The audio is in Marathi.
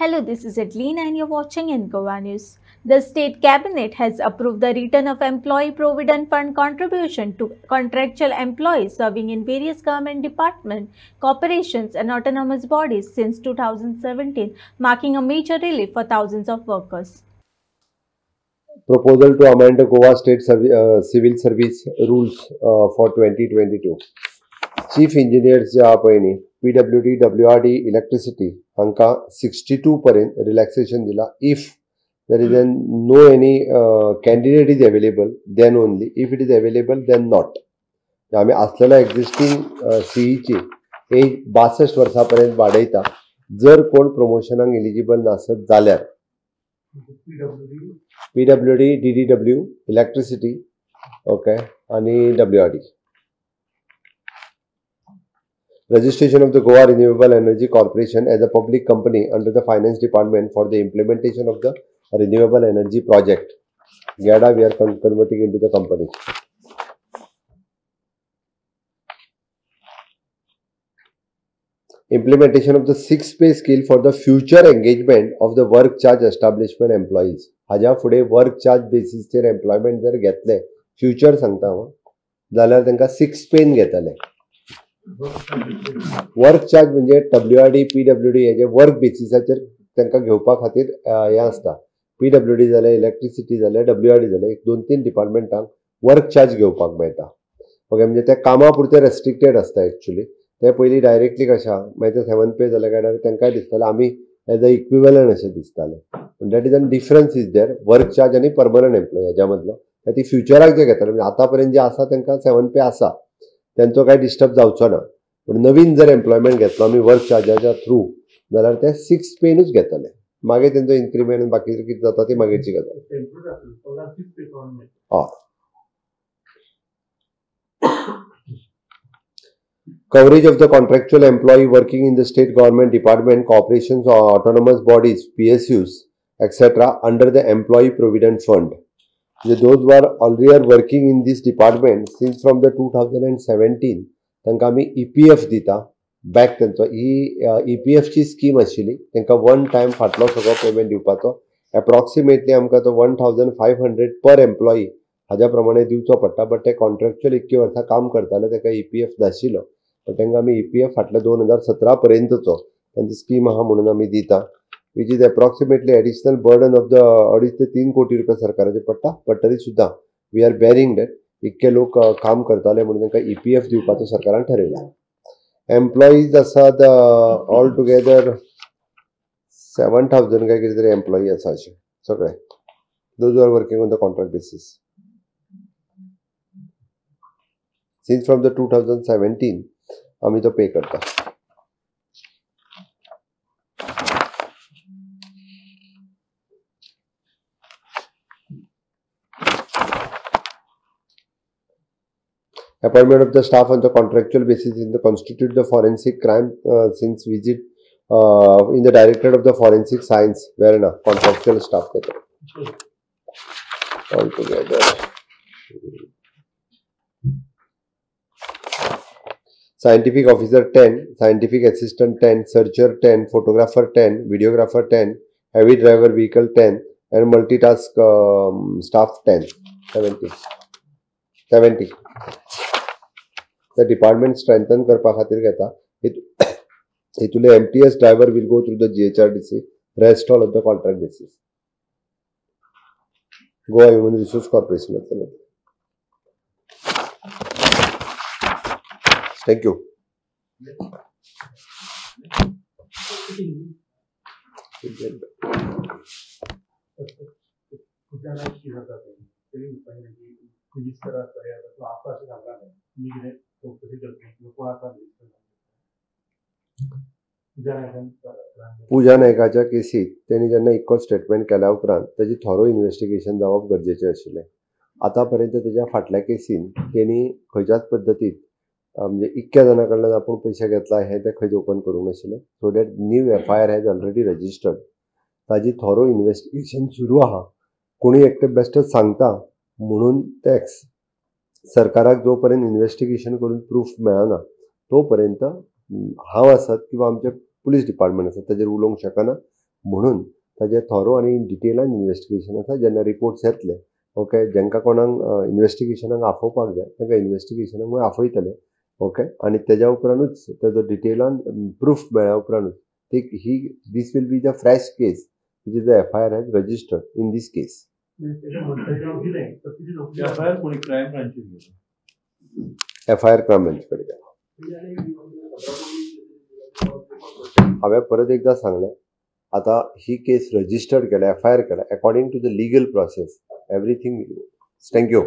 Hello, this is Adeline and you're watching Encova News. The State Cabinet has approved the return of Employee Provident Fund contribution to contractual employees serving in various government departments, corporations and autonomous bodies since 2017, marking a major relief for thousands of workers. Proposal to amend the Goa State Civil Service Rules for 2022. Chief Engineers जे पळय PWD, WRD, Electricity हांका 62 पर्यंत relaxation दिला. If there is no any candidate is available, then only. If it is available, then not. आम्ही असलेल्या एक्झिस्टिंग सीईची एज 62 वर्षापर्यंत वाढयता जर कोण प्रमोशनाक एलिजिबल नसत जाल्यार. PWD, DDW, Electricity, okay, and WRD. Registration of the Goa Renewable Energy Corporation as a public company under the Finance Department for the implementation of the renewable energy project. GADA we are converting into the company. Implementation of the 6-pay scale for the future engagement of the work charge establishment employees. हाज्या फुडें वर्क चार्ज बेसिसचेर एम्प्लॉयमेंट जर घेतले फ्युचर सांगता जाल्यार तांकां 6 पेन घेतले. वर्क चार्ज म्हणजे WRD, PWD हेजे वर्क बेसिसाचेर तांकां घेवपा खातीर हें आसता. PWD जाल्यार इलेक्ट्रिसिटी जाल्यार WRD जाल्यार 2-3 डिपार्टमेंटांक वर्क चार्ज घेवपाक मेळटा. ओके, म्हणजे ते कामा पुरते रेस्ट्रिक्टेड आसता एक्चुअली. ते पयलीं डायरेक्टली कशा मागीर 7 पे जाल्या कारणान तांकांय दिसतालें आमी एज अ इक्विवलंट अशें दिसतालें. That is an difference is their work charge आनी परमनंट एम्प्लॉय हेज्या मदलो. ती फ्युचराक जे घेतले म्हणजे आतां पर्यंत जे आसा तांकां 7 पे आसा त्यांचो काय डिस्टर्ब जावचो ना. पण नवीन जर एम्प्लॉयमेंट घेतलो आमी वर्क चार्जाच्या थ्रू जाल्यार ते 6 पेनूच घेतले. मागीर तेंचो इन्क्रिमेंट बाकीचें कितें जाता ती मागीरची गजाल. हय. Coverage of the contractual employee working in the state government department, corporations or autonomous bodies, PSUs, etc. under the Employee Provident Fund. Those who are already working in this department since from the 2017, तांकां आमी EPF दिता बॅक. तेंचो ही EPF ची स्कीम आशिल्ली. तांकां वन टायम फाटलो सगळो पेमेंट दिवपाचो. एप्रॉक्सिमेटली आमकां तो 1500 पर एम्प्लॉई हाज्या प्रमाणे दिवचो पडटा. बट ते कॉन्ट्रॅक्च्युअल इतकी वर्सां काम करताले ताका EPF नाशिल्लो. पण तांकां आमी EPF फाटल्या 2017 पर्यंतचो तांची स्कीम आहा म्हणून आमी दिता. Which is approximately additional burden of the 2.5 ते 3 कोटी रुपया सरकाराचे पडटा. बट तरी सुद्दां वी आर बेरिंग दॅट. इतके लोक काम करताले म्हणून तांकां EPF दिवपाचो सरकारान ठरयला. एम्प्लॉईज आसात ऑल टुगेदर 7,000 काय कितें तरी एम्प्लॉई आसा अशे सगळे. Those are working on the contract basis. Since from the 2017 आमी तो पे करता. Appointment of the staff on the contractual basis in the constitute the forensic crime since visit in the directorate of the forensic science where na contractual staff all together. Scientific officer 10, scientific assistant 10, searcher 10, photographer 10, videographer 10, heavy driver vehicle 10 and multitask staff 10. 70. The department strengthen करपा खातीर घेता. हितुले MTS driver will go through the GHRDC, rest all of the contract basis. Goa Human Resource Corporation. Thank you. पूजा नायकाच्या केसीत त्यांनी जेन्ना इको स्टेटमेंट केल्या उपरांत ताची थॉरो इन्व्हेस्टिगेशन जावप गरजेचें आशिल्लें. आतां पर्यंत तेज्या फाटल्या केसीन तेणी खंयच्याच पद्दतीन म्हणजे इतक्या जाणां कडल्यान आपूण पयशे घेतला हें ते खंयच ओपन करूंक नाशिल्लें. So that new FIR has already registered. ताजी थॉरो इन्व्हेस्टिगेशन सुरू आहा. कोणी एकटे बेश्टेच सांगता म्हणून टॅक्स सरकाराक जो पर्यंत इन्व्हेस्टिगेशन करून प्रूफ मेळना तो पर्यंत हांव आसत किंवा आमचे पुलीस डिपार्टमेंट आसत ताजेर उलोवंक शकना. म्हणून ताजे थॉरो आनी डिटेलान इन्व्हेस्टिगेशन आसा. जेन्ना रिपोर्ट्स येतले, ओके, जांकां कोणाक इन्व्हेस्टिगेशनाक आफोवपाक जाय तांकां इन्व्हेस्टिगेशनाक आफयतले, ओके, आनी तेज्या उपरांतूच ताजो डिटेलान प्रूफ मेळ्ळ्या उपरांतूच this will be the fresh case which is the FIR has registered in this case. FIR crime branch कडे गेला. हांवें परत एकदा सांगलें, आतां ही केस रजिस्टर्ड केल्या, FIR केल्या according to the legal process. Everything. Thank you.